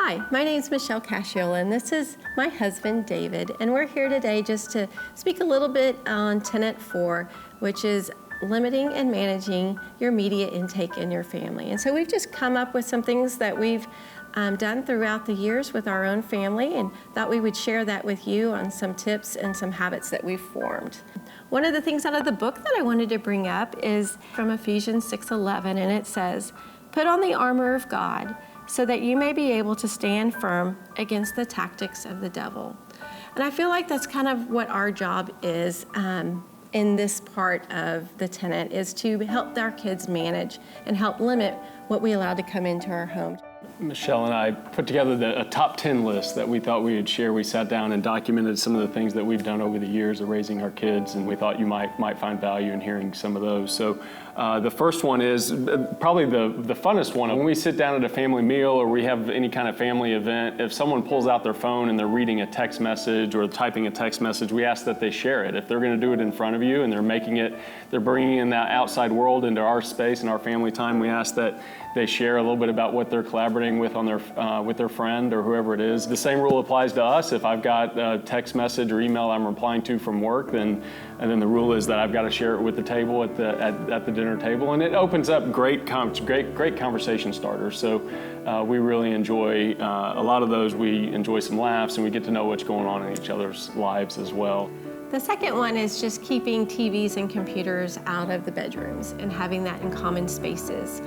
Hi, my name is Cashiola, and this is my husband, David, and we're here today just to speak a little bit on Tenet 4, which is limiting and managing your media intake in your family. And so we've just come up with some things that we've done throughout the years with our own family, and thought we would share that with you on some tips and some habits that we've formed. One of the things out of the book that I wanted to bring up is from Ephesians 6:11, and it says, "Put on the armor of God, so that you may be able to stand firm against the tactics of the devil." And I feel like that's kind of what our job is in this part of the Tenet, is to help our kids manage and help limit what we allow to come into our home. Michelle and I put together a top 10 list that we thought we would share. We sat down and documented some of the things that we've done over the years of raising our kids, and we thought you might find value in hearing some of those. So the first one is probably the funnest one. When we sit down at a family meal or we have any kind of family event, if someone pulls out their phone and they're reading a text message or typing a text message, we ask that they share it. If they're going to do it in front of you and they're bringing in that outside world into our space and our family time, we ask that they share a little bit about what they're collaborating with with their friend or whoever it is. The same rule applies to us. If I've got a text message or email I'm replying to from work, then the rule is that I've got to share it with the table at the dinner table, and it opens up great conversation starters. So we really enjoy a lot of those. We enjoy some laughs, and we get to know what's going on in each other's lives as well. The second one is just keeping TVs and computers out of the bedrooms and having that in common spaces.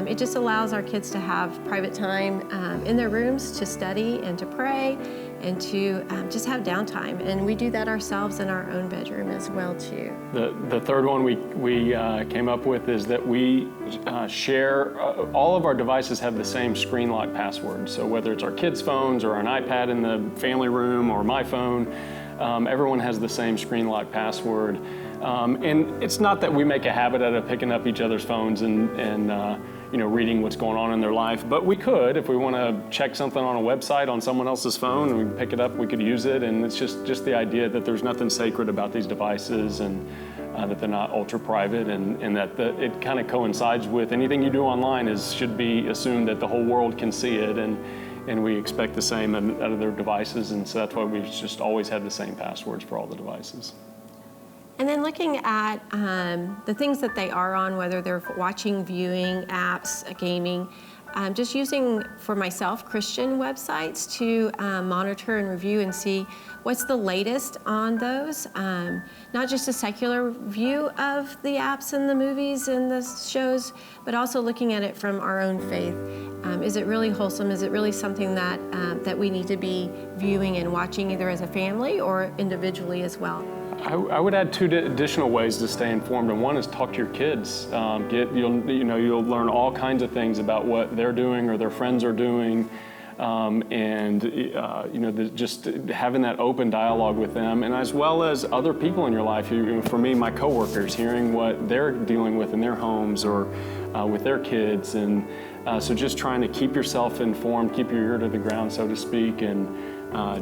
It just allows our kids to have private time in their rooms to study and to pray and to just have downtime. And we do that ourselves in our own bedroom as well too. The third one we came up with is that we share, all of our devices have the same screen lock password. So whether it's our kids' phones or an iPad in the family room or my phone, everyone has the same screen lock password. And it's not that we make a habit out of picking up each other's phones and reading what's going on in their life, but we could, if we want to check something on a website on someone else's phone and we pick it up, we could use it. And it's just the idea that there's nothing sacred about these devices, and that they're not ultra private, and that it kind of coincides with anything you do online should be assumed that the whole world can see it, and we expect the same out of their devices, and so that's why we've just always had the same passwords for all the devices. And then looking at the things that they are on, whether they're watching, viewing, apps, gaming, just using, for myself, Christian websites to monitor and review and see what's the latest on those. Not just a secular view of the apps and the movies and the shows, but also looking at it from our own faith. Is it really wholesome? Is it really something that we need to be viewing and watching either as a family or individually as well? I would add two additional ways to stay informed, and one is talk to your kids. You'll learn all kinds of things about what they're doing or their friends are doing, just having that open dialogue with them, and as well as other people in your life. For me, my coworkers, hearing what they're dealing with in their homes or with their kids, and so just trying to keep yourself informed, keep your ear to the ground, so to speak, and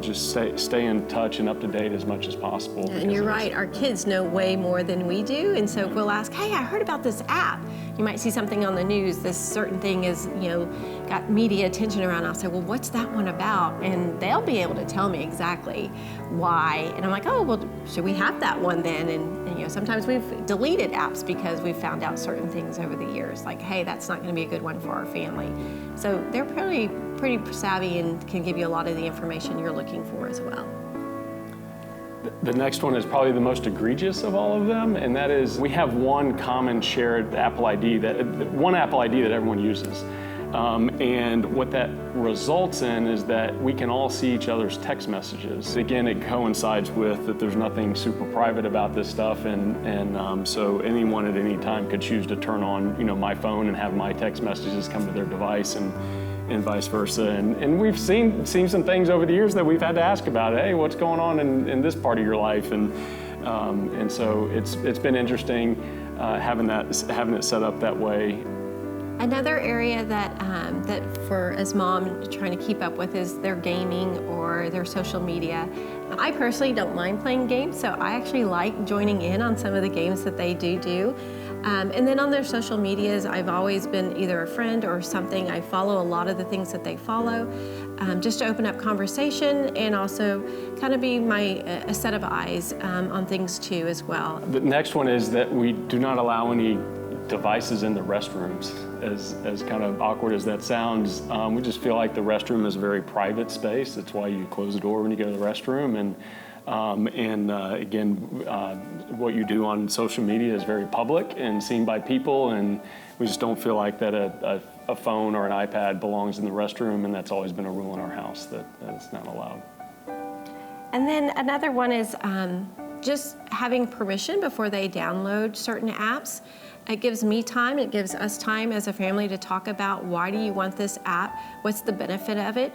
just stay in touch and up to date as much as possible. And you're right, our kids know way more than we do, and so we'll ask, hey, I heard about this app. You might see something on the news, this certain thing is, got media attention around. I'll say, well, what's that one about? And they'll be able to tell me exactly why. And I'm like, oh, well, should we have that one then? And sometimes we've deleted apps because we've found out certain things over the years, like, hey, that's not gonna be a good one for our family. So they're pretty savvy and can give you a lot of the information you're looking for as well. The next one is probably the most egregious of all of them, and that is we have one common shared Apple ID that everyone uses. And what that results in is that we can all see each other's text messages. Again, it coincides with that there's nothing super private about this stuff, and so anyone at any time could choose to turn on my phone and have my text messages come to their device, and vice versa. And we've seen some things over the years that we've had to ask about. Hey, what's going on in this part of your life? And so it's been interesting having it set up that way. Another area that for as mom trying to keep up with is their gaming or their social media. I personally don't mind playing games, so I actually like joining in on some of the games that they do. And then on their social medias, I've always been either a friend or something. I follow a lot of the things that they follow, just to open up conversation and also kind of be a set of eyes on things too as well. The next one is that we do not allow any devices in the restrooms. As kind of awkward as that sounds, we just feel like the restroom is a very private space. That's why you close the door when you go to the restroom. Again, what you do on social media is very public and seen by people, and we just don't feel like that a phone or an iPad belongs in the restroom, and that's always been a rule in our house that it's not allowed. And then another one is just having permission before they download certain apps. It gives me time, it gives us time as a family to talk about why do you want this app, what's the benefit of it,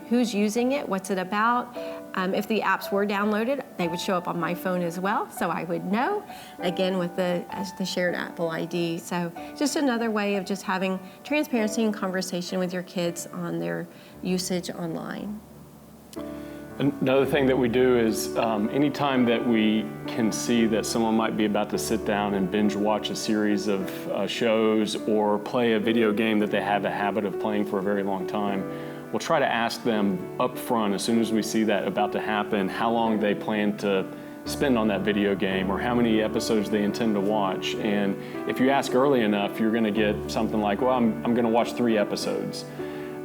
who's using it, what's it about. If the apps were downloaded, they would show up on my phone as well, so I would know, again with the shared Apple ID. So just another way of just having transparency and conversation with your kids on their usage online. Another thing that we do is anytime that we can see that someone might be about to sit down and binge watch a series of shows or play a video game that they have a habit of playing for a very long time, we'll try to ask them up front as soon as we see that about to happen, how long they plan to spend on that video game or how many episodes they intend to watch. And if you ask early enough, you're gonna get something like, well, I'm gonna watch 3 episodes.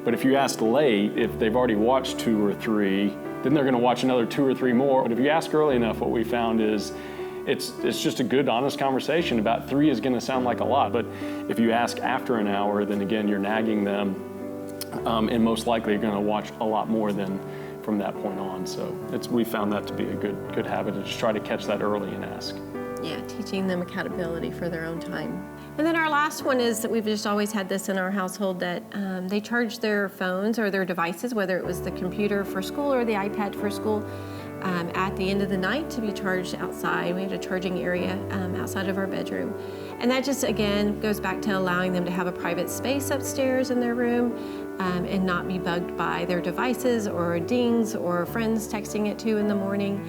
But if you ask late, if they've already watched 2 or 3, then they're gonna watch another 2 or 3 more. But if you ask early enough, what we found is it's just a good, honest conversation. About 3 is gonna sound like a lot, but if you ask after an hour, then again, you're nagging them, and most likely you're gonna watch a lot more than from that point on. So we found that to be a good habit to just try to catch that early and ask. Yeah, teaching them accountability for their own time. And then our last one is that we've just always had this in our household that they charge their phones or their devices, whether it was the computer for school or the iPad for school, at the end of the night to be charged outside. We had a charging area outside of our bedroom. And that just, again, goes back to allowing them to have a private space upstairs in their room and not be bugged by their devices or dings or friends texting at 2 in the morning.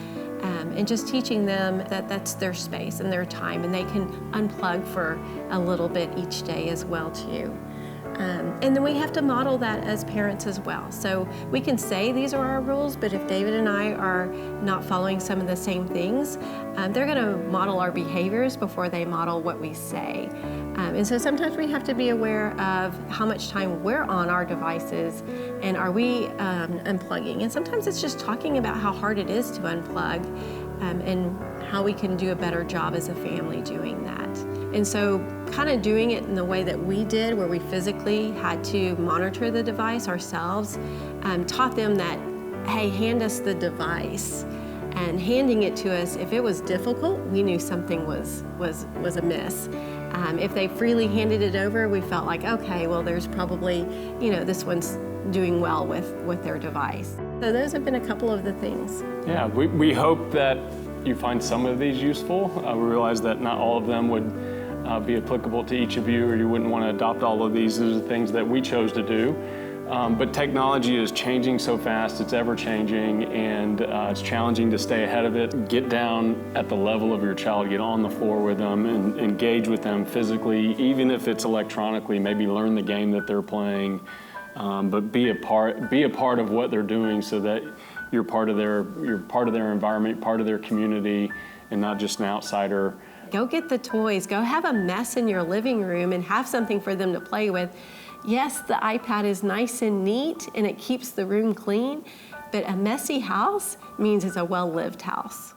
And just teaching them that that's their space and their time, and they can unplug for a little bit each day as well too. And then we have to model that as parents as well. So we can say these are our rules, but if David and I are not following some of the same things, they're gonna model our behaviors before they model what we say. And so sometimes we have to be aware of how much time we're on our devices and are we unplugging. And sometimes it's just talking about how hard it is to unplug and how we can do a better job as a family doing that. And so kind of doing it in the way that we did, where we physically had to monitor the device ourselves, taught them that, hey, hand us the device. And handing it to us, if it was difficult, we knew something was amiss. If they freely handed it over, we felt like, okay, well, there's probably, this one's doing well with their device. So those have been a couple of the things. Yeah, we hope that you find some of these useful. We realize that not all of them would be applicable to each of you, or you wouldn't want to adopt all of these. These are the things that we chose to do. But technology is changing so fast, it's ever changing, and it's challenging to stay ahead of it. Get down at the level of your child, get on the floor with them and engage with them physically, even if it's electronically, maybe learn the game that they're playing, but be a part of what they're doing so that you're part of their environment, part of their community, and not just an outsider. Go get the toys, go have a mess in your living room and have something for them to play with. Yes, the iPad is nice and neat and it keeps the room clean, but a messy house means it's a well-lived house.